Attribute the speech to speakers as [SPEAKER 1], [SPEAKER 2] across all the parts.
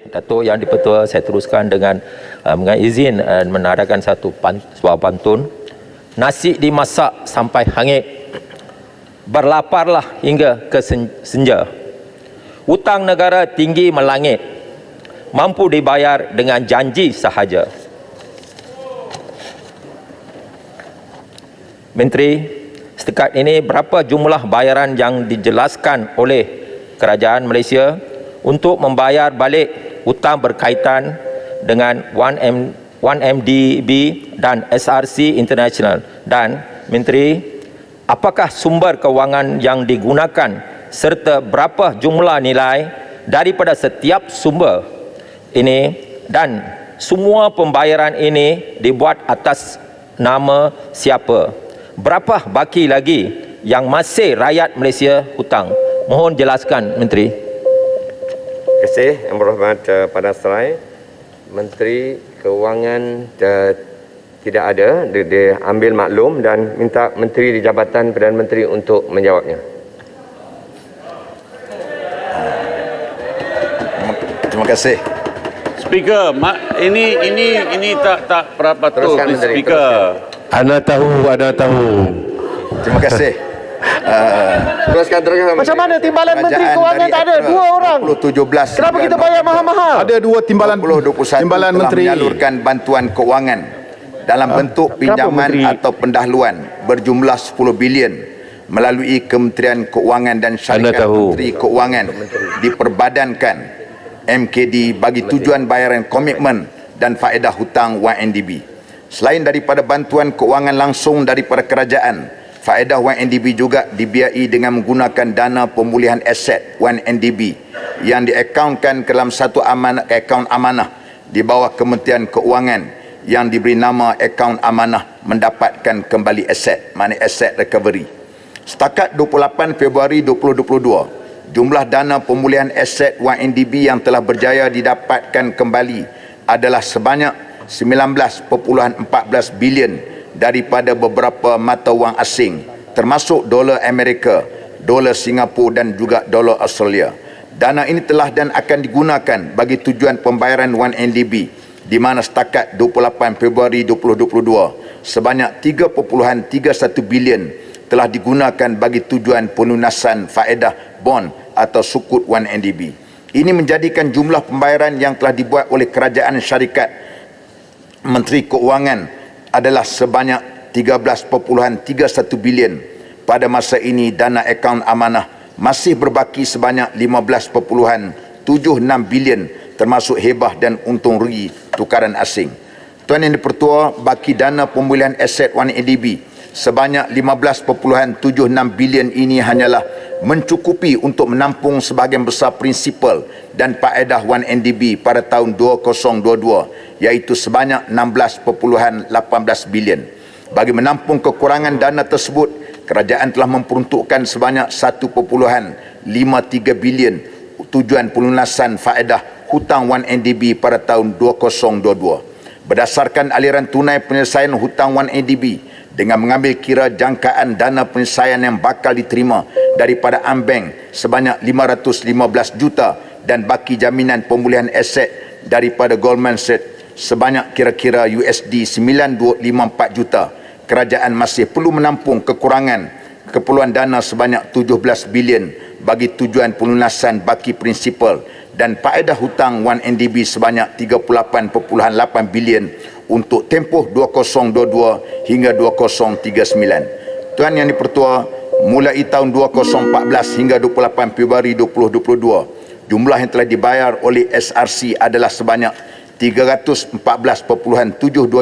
[SPEAKER 1] Datuk Yang di-Pertua, saya teruskan dengan izin menadakan satu sebuah pantun. Nasi dimasak sampai hangit, berlaparlah hingga ke senja. Hutang negara tinggi melangit, mampu dibayar dengan janji sahaja. Menteri, setakat ini berapa jumlah bayaran yang dijelaskan oleh Kerajaan Malaysia untuk membayar balik hutang berkaitan dengan 1MDB dan SRC International? Dan Menteri, apakah sumber kewangan yang digunakan serta berapa jumlah nilai daripada setiap sumber ini, dan semua pembayaran ini dibuat atas nama siapa? Berapa baki lagi yang masih rakyat Malaysia hutang? Mohon jelaskan, Menteri.
[SPEAKER 2] Terima kasih Yang Berhormat Padan Serai. Menteri Kewangan tidak ada, dia ambil maklum dan minta Menteri di Jabatan Perdana Menteri untuk menjawabnya.
[SPEAKER 3] Terima kasih.
[SPEAKER 4] Speaker, ini tak berapa tu, Speaker.
[SPEAKER 3] Anda tahu. Terima kasih.
[SPEAKER 2] Teruskan.
[SPEAKER 5] Macam mana timbalan Menteri Kewangan tak ada? Dua orang.
[SPEAKER 3] 2017.
[SPEAKER 5] Kenapa kita bayar mahal-mahal?
[SPEAKER 3] Ada dua timbalan
[SPEAKER 6] 2021
[SPEAKER 3] timbalan
[SPEAKER 6] telah
[SPEAKER 3] menteri
[SPEAKER 6] menyalurkan bantuan kewangan dalam bentuk pinjaman atau pendahuluan berjumlah 10 bilion melalui Kementerian Keuangan dan Syarikat Menteri Keuangan diperbadankan MKD bagi tujuan bayaran komitmen dan faedah hutang 1MDB. Selain daripada bantuan keuangan langsung daripada kerajaan, faedah 1MDB juga dibiayai dengan menggunakan dana pemulihan aset 1MDB yang diakaunkan ke dalam satu akaun amanah di bawah Kementerian Keuangan yang diberi nama akaun amanah mendapatkan kembali aset, maknanya aset recovery. Setakat 28 Februari 2022, jumlah dana pemulihan aset 1MDB yang telah berjaya didapatkan kembali adalah sebanyak 19.14 bilion daripada beberapa mata wang asing termasuk dolar Amerika, dolar Singapura dan juga dolar Australia. Dana ini telah dan akan digunakan bagi tujuan pembayaran 1MDB di mana setakat 28 Februari 2022 sebanyak 3.31 bilion telah digunakan bagi tujuan pelunasan faedah bond atau sukuk 1MDB. Ini menjadikan jumlah pembayaran yang telah dibuat oleh Kerajaan Syarikat Menteri Keuangan adalah sebanyak 13.31 bilion. Pada masa ini dana akaun amanah masih berbaki sebanyak 15.76 bilion termasuk hebah dan untung rugi tukaran asing. Tuan Yang di-Pertua, baki dana pemulihan aset 1MDB sebanyak 15.76 bilion ini hanyalah mencukupi untuk menampung sebahagian besar prinsipal dan faedah 1MDB pada tahun 2022 iaitu sebanyak 16.18 bilion. Bagi menampung kekurangan dana tersebut, kerajaan telah memperuntukkan sebanyak 1.53 bilion tujuan pelunasan faedah hutang 1MDB pada tahun 2022. Berdasarkan aliran tunai penyelesaian hutang 1MDB dengan mengambil kira jangkaan dana penyelesaian yang bakal diterima daripada AmBank sebanyak 515 juta dan baki jaminan pemulihan aset daripada Goldman Sachs sebanyak kira-kira USD 9254 juta, kerajaan masih perlu menampung keperluan dana sebanyak 17 bilion bagi tujuan pelunasan baki prinsipal dan faedah hutang 1MDB sebanyak 38.8 bilion untuk tempoh 2022 hingga 2039. Tuan Yang di-Pertua, mulai tahun 2014 hingga 28 Februari 2022, jumlah yang telah dibayar oleh SRC adalah sebanyak 314.72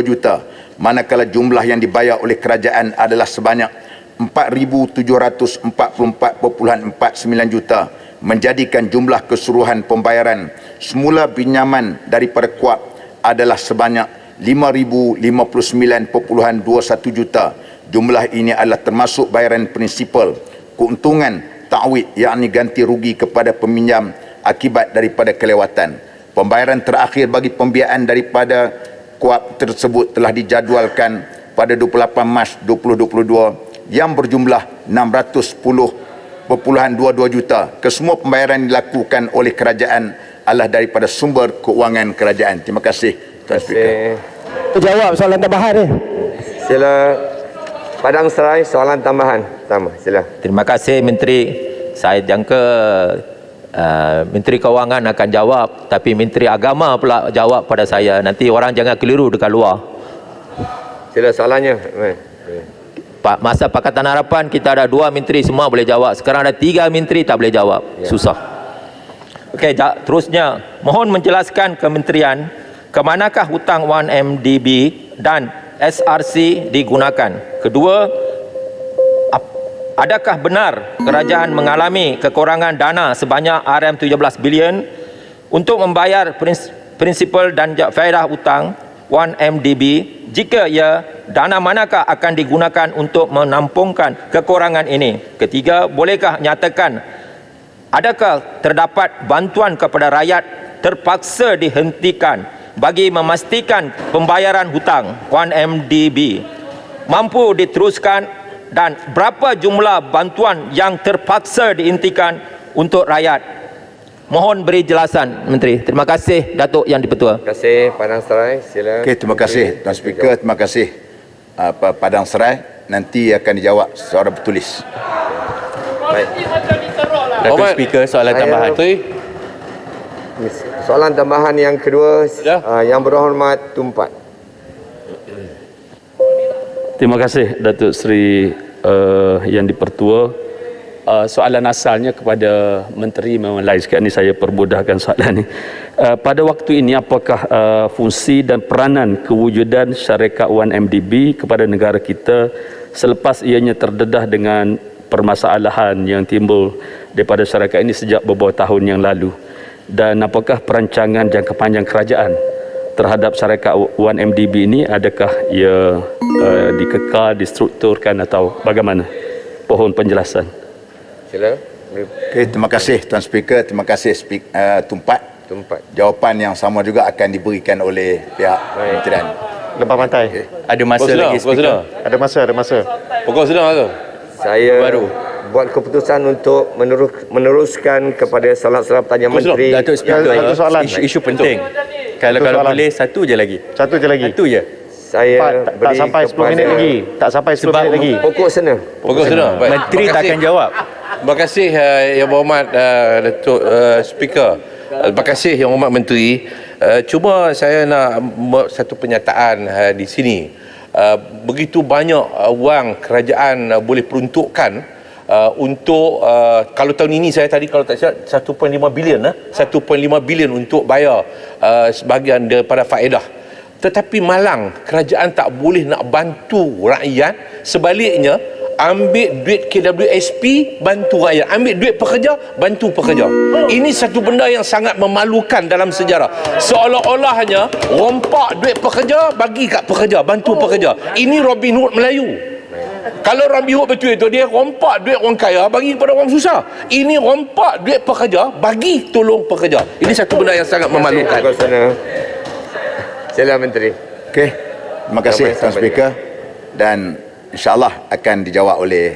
[SPEAKER 6] juta, manakala jumlah yang dibayar oleh kerajaan adalah sebanyak 4,744.49 juta, menjadikan jumlah keseluruhan pembayaran semula pinjaman daripada KUAP adalah sebanyak 5,059.21 juta. Jumlah ini adalah termasuk bayaran prinsipal, keuntungan, ta'wid yakni ganti rugi kepada peminjam akibat daripada kelewatan. Pembayaran terakhir bagi pembiayaan daripada KUAP tersebut telah dijadualkan pada 28 Mac 2022 yang berjumlah 610.22 juta. Kesemua pembayaran dilakukan oleh kerajaan adalah daripada sumber keuangan kerajaan. Terima kasih, Tuan Speaker.
[SPEAKER 5] Jawab soalan tambahan ni.
[SPEAKER 2] Sila Padang Serai, soalan tambahan. Sila.
[SPEAKER 1] Terima kasih Menteri. Saya jangka Menteri Kewangan akan jawab, tapi Menteri Agama pula jawab pada saya. Nanti orang jangan keliru dekat luar.
[SPEAKER 2] Sila soalannya.
[SPEAKER 1] Pak, masa Pakatan Harapan kita ada 2 menteri semua boleh jawab. Sekarang ada 3 menteri tak boleh jawab. Susah. Okey, terusnya mohon menjelaskan kementerian ke manakah hutang 1MDB dan SRC digunakan. Kedua, adakah benar kerajaan mengalami kekurangan dana sebanyak RM17 bilion untuk membayar prinsipal dan faedah hutang 1MDB? Jika ya, dana manakah akan digunakan untuk menampungkan kekurangan ini? Ketiga, bolehkah nyatakan adakah terdapat bantuan kepada rakyat terpaksa dihentikan bagi memastikan pembayaran hutang 1MDB mampu diteruskan, dan berapa jumlah bantuan yang terpaksa dihentikan untuk rakyat? Mohon beri jelasan, Menteri. Terima kasih, Datuk Yang di-Pertua.
[SPEAKER 2] Terima kasih, Padang Serai. Sila.
[SPEAKER 6] Okey, terima kasih, Tuan Speaker. Terima kasih, Padang Serai. Nanti akan dijawab secara bertulis.
[SPEAKER 2] Baik.
[SPEAKER 7] Datuk Speaker, soalan tambahan.
[SPEAKER 2] Soalan tambahan yang kedua, Yang Berhormat Tumpat.
[SPEAKER 8] Terima kasih Datuk Seri Yang di-Pertua. Soalan asalnya kepada Menteri memang lain. Sekarang ni saya permudahkan soalan ni. Pada waktu ini, apakah fungsi dan peranan kewujudan syarikat 1MDB kepada negara kita selepas ianya terdedah dengan permasalahan yang timbul daripada syarikat ini sejak beberapa tahun yang lalu? Dan apakah perancangan jangka panjang kerajaan terhadap syarikat 1MDB ini? Adakah ia dikekal, distrukturkan atau bagaimana? Pohon penjelasan.
[SPEAKER 2] Sila.
[SPEAKER 6] Okey, terima kasih Tuan Speaker. Terima kasih Tumpat. Jawapan yang sama juga akan diberikan oleh pihak kementerian.
[SPEAKER 5] Lepas pantai.
[SPEAKER 6] Okay.
[SPEAKER 7] Ada masa lagi, Speaker.
[SPEAKER 5] Ada masa.
[SPEAKER 4] Pokok sedang tu.
[SPEAKER 2] Saya buat keputusan untuk meneruskan kepada soalan-soalan pertanyaan Menteri.
[SPEAKER 7] Datuk Speaker,
[SPEAKER 5] Satu soalan.
[SPEAKER 7] isu penting. Kalau
[SPEAKER 5] soalan.
[SPEAKER 7] boleh, satu je lagi.
[SPEAKER 5] Satu je lagi.
[SPEAKER 7] Satu je.
[SPEAKER 2] Saya
[SPEAKER 5] Tak
[SPEAKER 2] beri
[SPEAKER 5] sampai 10
[SPEAKER 2] kepada
[SPEAKER 5] minit lagi. Tak sampai 10 minit lagi.
[SPEAKER 2] Pokok sana.
[SPEAKER 4] Pokok sedang. Baik.
[SPEAKER 7] Menteri
[SPEAKER 4] Terima
[SPEAKER 7] tak
[SPEAKER 4] kasih.
[SPEAKER 7] akan jawab.
[SPEAKER 4] Terima kasih Yang Berhormat Datuk Speaker. Terima kasih Yang Berhormat Menteri. Cuma saya nak buat satu penyataan di sini. Begitu banyak wang kerajaan boleh peruntukkan untuk kalau tahun ini saya tadi kalau tak silap 1.5 bilion 1.5 bilion untuk bayar sebahagian daripada faedah. Tetapi malang kerajaan tak boleh nak bantu rakyat, sebaliknya ambil duit KWSP bantu rakyat, ambil duit pekerja bantu pekerja. Ini satu benda yang sangat memalukan dalam sejarah. Seolah-olahnya rompak duit pekerja bagi kat pekerja, bantu pekerja. Ini Robin Hood Melayu. Kalau Robin Hood betul itu, dia rompak duit orang kaya bagi kepada orang susah. Ini rompak duit pekerja bagi tolong pekerja. Ini satu benda yang sangat memalukan.
[SPEAKER 2] Pokok sana. Sila Menteri.
[SPEAKER 6] Okey, terima kasih Tuan Speaker. Dan insya-Allah akan dijawab oleh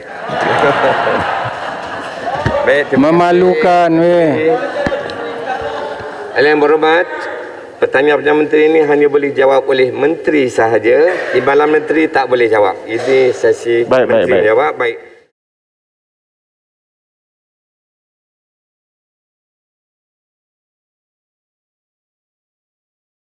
[SPEAKER 2] Baik,
[SPEAKER 5] Memalukan weh.
[SPEAKER 2] Yang Berhormat, pertanyaan-pertanyaan Menteri ini hanya boleh dijawab oleh Menteri sahaja. Imbalan Menteri tak boleh jawab. Ini sesi
[SPEAKER 5] Baik.
[SPEAKER 2] Menteri jawab. Baik.